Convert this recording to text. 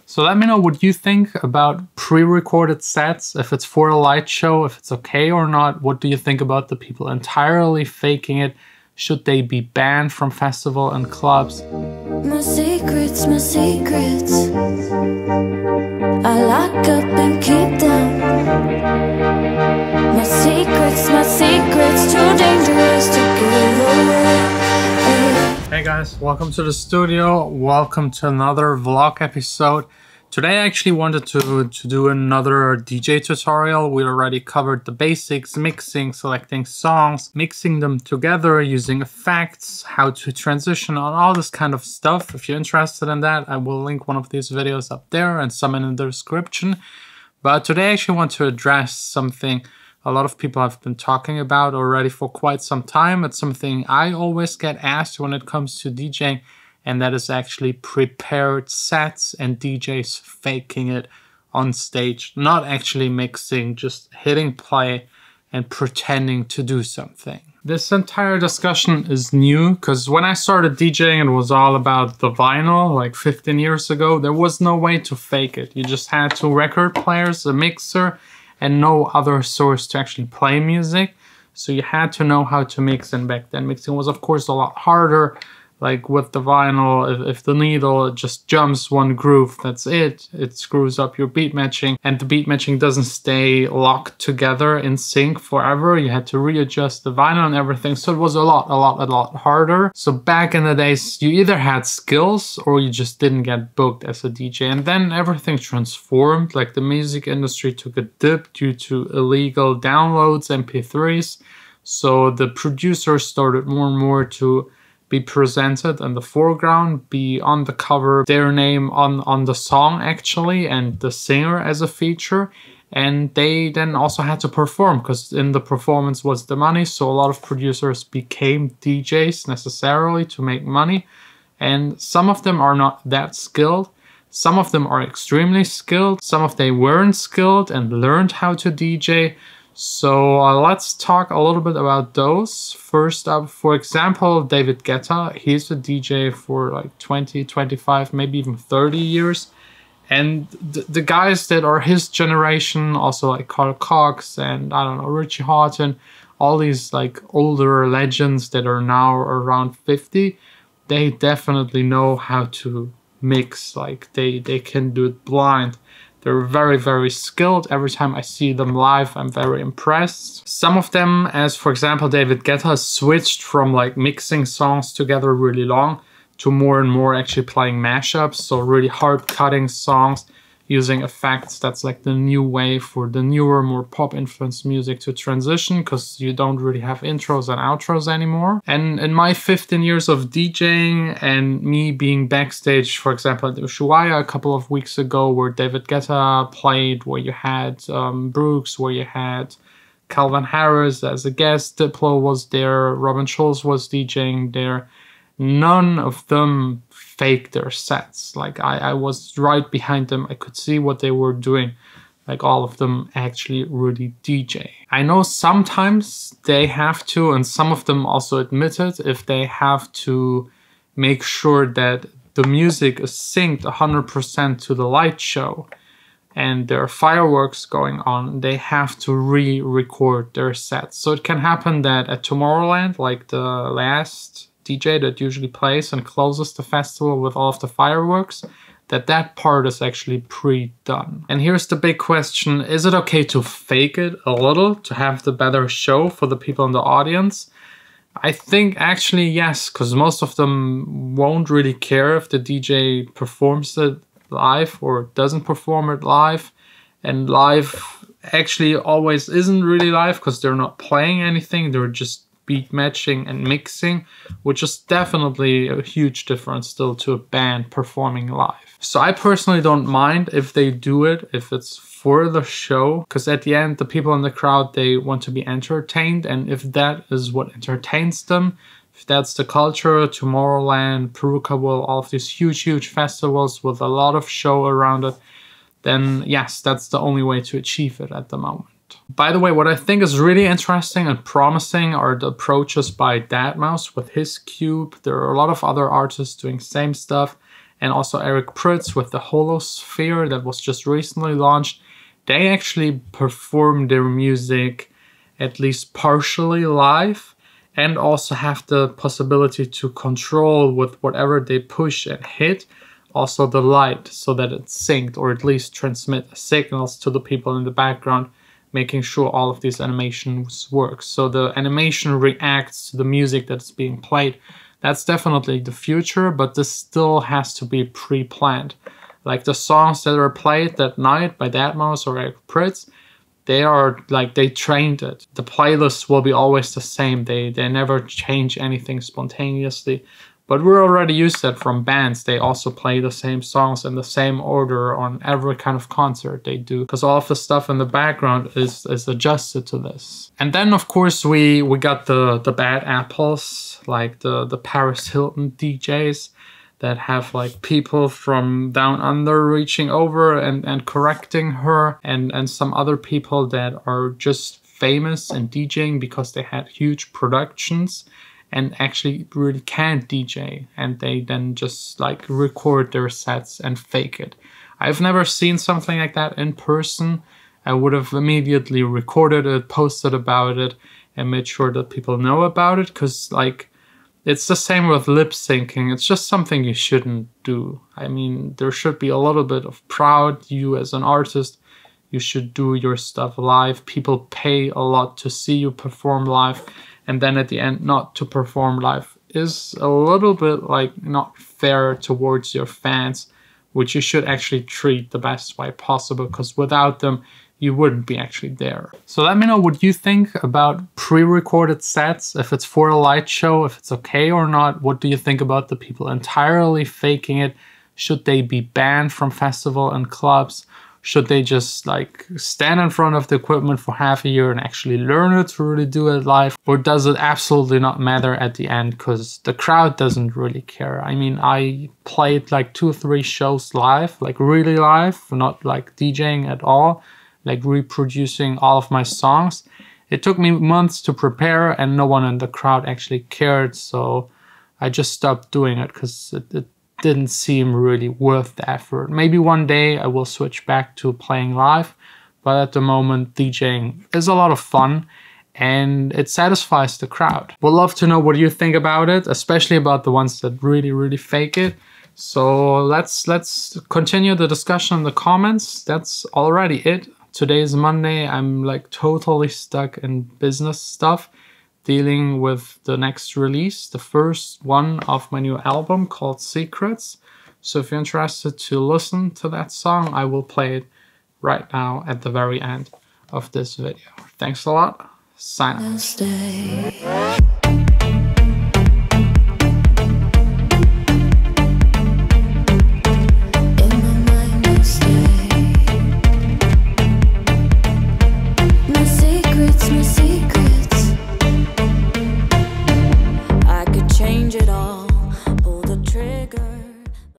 So let me know what you think about pre-recorded sets, if it's for a light show, if it's okay or not. What do you think about the people entirely faking it? Should they be banned from festival and clubs? My secrets, I lock up and keep them. My secrets, too dangerous to give away. Hey guys, welcome to the studio. Welcome to another vlog episode. Today I actually wanted to do another DJ tutorial. We already covered the basics, mixing, selecting songs, mixing them together, using effects, how to transition, on all this kind of stuff. If you're interested in that, I will link one of these videos up there and some in the description. But today I actually want to address something a lot of people have been talking about already for quite some time. It's something I always get asked when it comes to DJing, and that is actually prepared sets and DJs faking it on stage, not actually mixing, just hitting play and pretending to do something. This entire discussion is new because when I started DJing, it was all about the vinyl, like 15 years ago. There was no way to fake it. You just had two record players, a mixer, and no other source to actually play music. So you had to know how to mix, and back then mixing was of course a lot harder. Like with the vinyl, if the needle just jumps one groove, that's it. It screws up your beat matching, and the beat matching doesn't stay locked together in sync forever. You had to readjust the vinyl and everything. So it was a lot harder. So back in the days, you either had skills or you just didn't get booked as a DJ. And then everything transformed. Like the music industry took a dip due to illegal downloads, MP3s. So the producers started more and more to be presented in the foreground, be on the cover, their name on the song actually, and the singer as a feature. And they then also had to perform, because in the performance was the money. So a lot of producers became DJs necessarily to make money. And some of them are not that skilled. Some of them are extremely skilled. Some of them weren't skilled and learned how to DJ. So let's talk a little bit about those. First up, for example, David Guetta. He's a DJ for like 20, 25, maybe even 30 years. And the guys that are his generation, also like Carl Cox and I don't know, Richie Hawtin, all these like older legends that are now around 50, they definitely know how to mix. Like they can do it blind. They're very, very skilled. Every time I see them live, I'm very impressed. Some of them, as for example, David Guetta, switched from like mixing songs together really long to more and more actually playing mashups. So really hard cutting songs using effects. That's like the new way for the newer, more pop influenced music to transition, because you don't really have intros and outros anymore. And in my 15 years of DJing and me being backstage, for example, at Ushuaia a couple of weeks ago, where David Guetta played, where you had Brooks, where you had Calvin Harris as a guest, Diplo was there, Robin Schulz was DJing there. None of them faked their sets. Like I was right behind them. I could see what they were doing. Like all of them actually really DJ. I know sometimes they have to, and some of them also admit it, if they have to make sure that the music is synced 100% to the light show and there are fireworks going on, they have to re-record their sets. So it can happen that at Tomorrowland, like the last DJ that usually plays and closes the festival with all of the fireworks, that part is actually pre-done. And here's the big question: is it okay to fake it a little to have the better show for the people in the audience? I think actually yes, because most of them won't really care if the DJ performs it live or doesn't perform it live. And live actually always isn't really live, because they're not playing anything, they're just beat matching and mixing, which is definitely a huge difference still to a band performing live. So I personally don't mind if they do it, if it's for the show, because at the end, the people in the crowd, they want to be entertained. And if that is what entertains them, if that's the culture, Tomorrowland, Peruka, all of these huge festivals with a lot of show around it, then yes, that's the only way to achieve it at the moment. By the way, what I think is really interesting and promising are the approaches by Deadmau5 with his cube. There are a lot of other artists doing same stuff. and also Eric Prydz with the Holosphere that was just recently launched. They actually perform their music at least partially live, and also have the possibility to control with whatever they push and hit also the light, so that it's synced or at least transmit signals to the people in the background, making sure all of these animations work. So the animation reacts to the music that's being played. That's definitely the future, but this still has to be pre-planned. Like the songs that are played that night by Deadmau5 or Eric Prydz, they are like, they trained it. The playlists will be always the same. They never change anything spontaneously. But we're already used to that from bands. They also play the same songs in the same order on every kind of concert they do, because all of the stuff in the background is adjusted to this. And then of course we got the bad apples, like the Paris Hilton DJs that have like people from down under reaching over and correcting her, and some other people that are just famous in DJing because they had huge productions and actually really can't DJ, and they then just like record their sets and fake it. I've never seen something like that in person. I would have immediately recorded it, posted about it, and made sure that people know about it, because like, it's the same with lip syncing. It's just something you shouldn't do. I mean, there should be a little bit of pride. You as an artist, you should do your stuff live. People pay a lot to see you perform live, and then at the end not to perform live is a little bit like not fair towards your fans, which you should actually treat the best way possible, because without them you wouldn't be actually there. So let me know what you think about pre-recorded sets, if it's for a light show, if it's okay or not. What do you think about the people entirely faking it? Should they be banned from festival and clubs? Should they just like stand in front of the equipment for half a year and actually learn it to really do it live? Or does it absolutely not matter at the end because the crowd doesn't really care? I mean, I played like 2 or 3 shows live, like really live, not like DJing at all, like reproducing all of my songs. It took me months to prepare and no one in the crowd actually cared, so I just stopped doing it because it didn't seem really worth the effort. Maybe one day I will switch back to playing live, but at the moment DJing is a lot of fun and it satisfies the crowd. Would love to know what you think about it, especially about the ones that really fake it. So let's continue the discussion in the comments. That's already it. Today is Monday. I'm like totally stuck in business stuff, dealing with the next release, the first one of my new album called Secrets. So if you're interested to listen to that song, I will play it right now at the very end of this video. Thanks a lot. Sign out.